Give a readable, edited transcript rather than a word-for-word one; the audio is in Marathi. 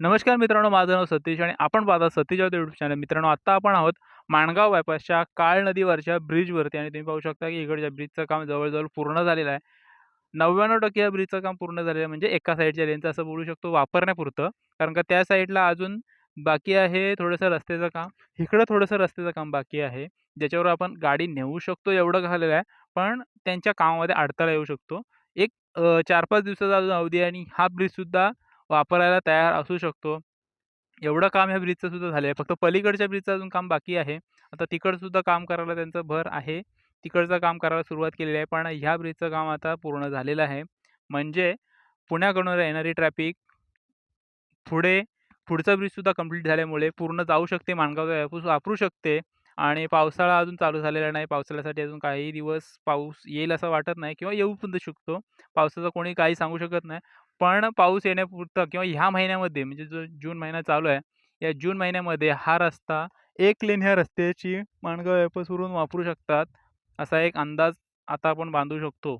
नमस्कार मित्रांनो, माझं नाव सतीश आणि आपण पाहता सतीश राऊत यूट्यूब चॅनल. मित्रांनो, आत्ता आपण आहोत माणगाव बायपासच्या काळ नदीवरच्या ब्रिजवरती आणि तुम्ही पाहू शकता की इकडच्या ब्रिजचं काम जवळ-जवळ पूर्ण झालेलं आहे. 99% या ब्रिजचं काम पूर्ण झालेलं आहे. म्हणजे एका साईडच्या लेनचं असं बोलू शकतो वापरण्यापुरतं. कारण का त्या साईडला अजून बाकी आहे थोडंसं रस्त्याचं काम. इकडं थोडंसं रस्त्याचं काम बाकी आहे. ज्याच्यावर आपण गाडी नेऊ शकतो एवढं झालेलं आहे. पण त्यांच्या कामामध्ये अडथळा येऊ शकतो. एक 4-5 दिवसाचा अजून अवधी आहे आणि हा ब्रिजसुद्धा वापरायला तयार असू शकतो. एवढं काम ह्या ब्रिजचं सुद्धा झालं आहे. फक्त पलीकडच्या ब्रिजचं अजून काम बाकी आहे. आता तिकडं सुद्धा काम करायला त्यांचं भर आहे. तिकडचं काम करायला सुरुवात केलेली आहे. पण ह्या ब्रिजचं काम आता पूर्ण झालेलं आहे. म्हणजे पुण्याकडून येणारी ट्रॅफिक पुढे पुढचा ब्रिजसुद्धा कंप्लीट झाल्यामुळे पूर्ण जाऊ शकते, माणगाव वापरू शकते आणि पावसाळा अजून चालू झालेला नाही. पावसाळ्यासाठी अजून काही दिवस पाऊस येईल असं वाटत नाही किंवा येऊ पण शकतो. पावसाचं कोणी काही सांगू शकत नाही. पण पाऊस येण्यापुरता किंवा ह्या महिन्यामध्ये म्हणजे जो जून महिना चालू आहे, या जून महिन्यामध्ये हा रस्ता 1 लेन ह्या रस्त्याची माणगाव बायपासवरून वापरू शकतात, असा एक अंदाज आता आपण बांधू शकतो.